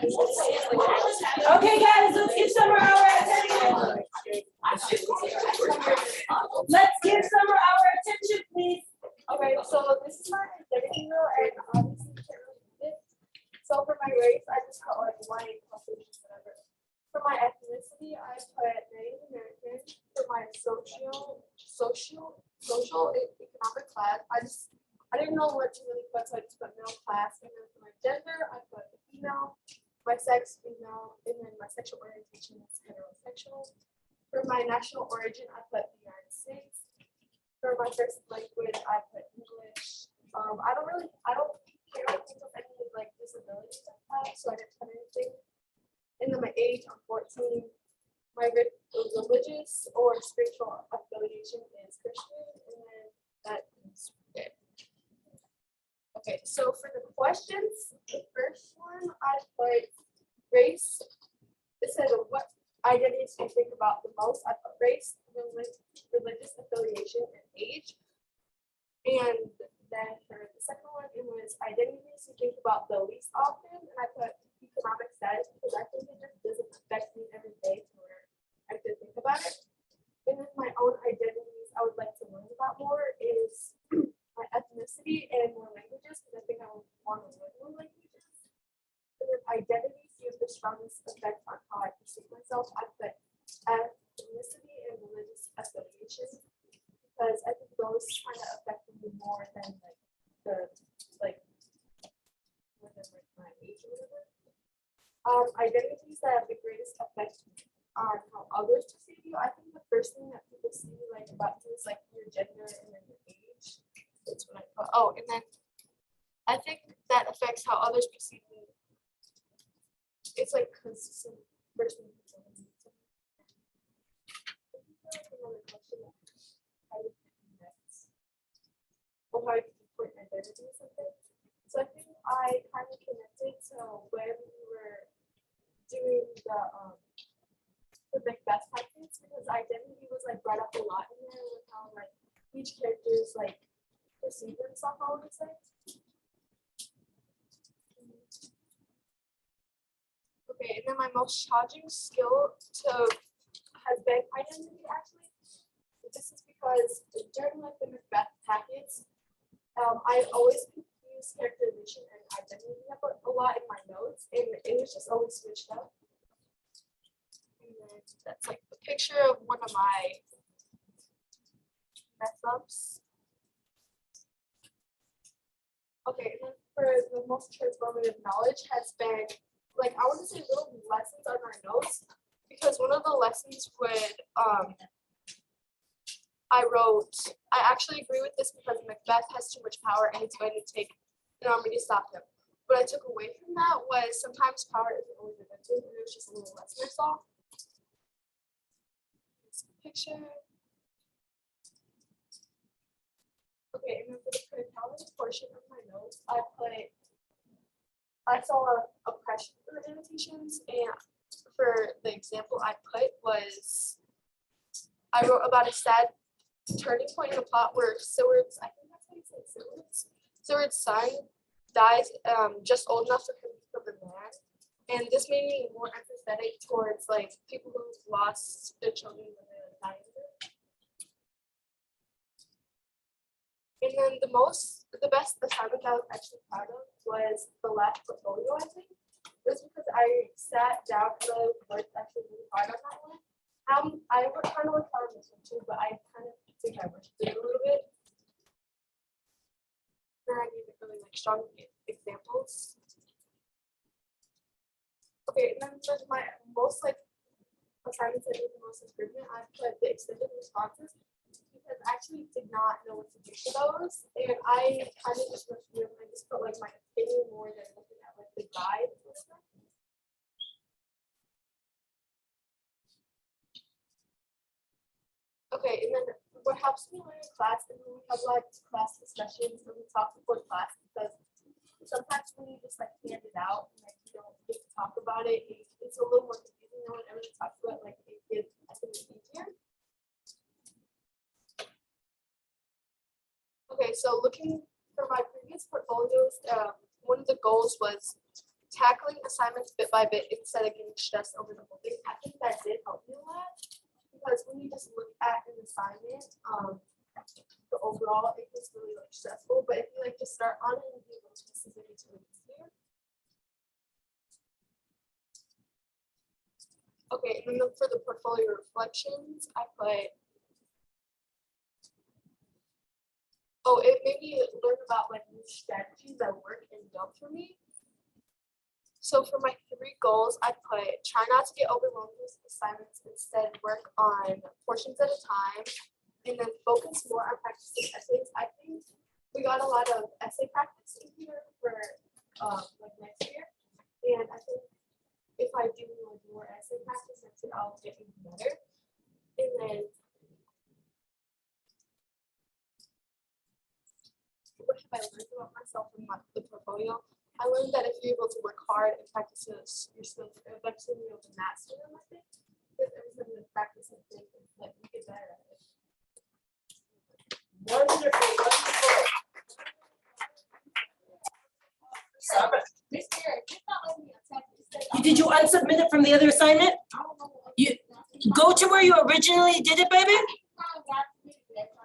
Okay, guys, let's give Summer our attention. Let's give Summer our attention, please. Okay, so this is my identity role, and obviously you can't really read it. So for my race, I just put like white, Caucasian, whatever. For my ethnicity, I put Native American. For my economic class, I didn't know what to really put, so I just put middle class. And then for my gender, I put female. My sex, female, and then my sexual orientation is heterosexual. For my national origin, I put the United States. For my first language, I put English. I don't care to think of any like disabilities I have, so I didn't put anything. And then my age, I'm 14. My religious or spiritual affiliation is Christian, and then that is it. Okay, so for the questions, the first one I put race. It said what identities do you think about the most? I put race, religious affiliation, and age. And then for the second one, it was identities you think about the least often, and I put economic status because I think it just doesn't affect me every day to where I have to think about it. And then my own identities I would like to learn about more is my ethnicity and more languages because I think I would want to learn more languages. And then identities use the strongest effect on how I perceive myself. I put ethnicity and religious affiliation because I think those kind of affect me more than like my age or whatever. Identities that have the greatest effect on how others perceive you. I think the first thing that people see like about you is like your gender and then your age. That's what I put. Oh, and then I think that affects how others perceive me. It's like consistent person. Another question. How do you next? Or how do you put identity or something? So I think I kind of connected to when we were doing the Macbeth tactics because identity was like brought up a lot in there with how like each character is like perceived themselves, I would say. Okay, and then my most challenging skill has been identity actually. This is because during like the Macbeth tactics, I always confuse characterization and identity a lot in my notes, and it was just always switched up. And then that's like the picture of one of my mess ups. Okay, and then for the most transformative knowledge has been like I want to say little lessons on our notes because one of the lessons would I actually agree with this because Macbeth has too much power and it's going to take an army to stop him. What I took away from that was sometimes power isn't always invented, and it was just a little lesson I saw. Here's the picture. Okay, and then for the criticality portion of my notes, I saw oppression annotations, and for the example I put was I wrote about a sad turning point in a plot where Seward's, I think that's how you say it, Seward's son dies just old enough for him to become a man. And this made me more empathetic towards like people who lost their children when they were dying. And then the best assignment I was actually proud of was the last portfolio, I think. It was because I sat down and worked actually really hard on that one. I worked kind of worked hard on this one too, but I kind of think I rushed it a little bit. Then I needed really like strong examples. Okay, and then for my most like assignments that need the most improvement, I put the extended responses because I actually did not know what to do for those, and I kind of just rushed through them. I just felt like my opinion more than looking at like the guide. Okay, and then what helps me learn in class is when we have like class discussions and we talk before class because sometimes when you just like hand it out and like you don't get to talk about it, it's a little more confusing than when everyone talks about it, like it gives I think it's easier. Okay, so looking for my previous portfolios, one of the goals was tackling assignments bit by bit instead of getting stressed over the whole thing. I think that did help me a lot because when you just look at an assignment, the overall it gets really like stressful. But if you like just start on it and do those pieces, it gets really easier. Okay, and then for the portfolio reflections, I put. Oh, it made me learn about like new strategies that work and don't for me. So for my 3 goals, I put try not to get overwhelmed with assignments, instead work on portions at a time, and then focus more on practicing essays. I think we got a lot of essay practice in here for like next year, and I think if I do like more essay practice next year, I'll get even better. And then what have I learned about myself in the portfolio? I learned that if you're able to work hard and practice your skills, eventually you'll be able to master them, I think. Because every time you practice something, like you get better at it. Wonderful, wonderful. Stop it. Miss Eric, you're not letting me attack you. Did you unsubmit it from the other assignment? I don't know. You- Go to where you originally did it, baby.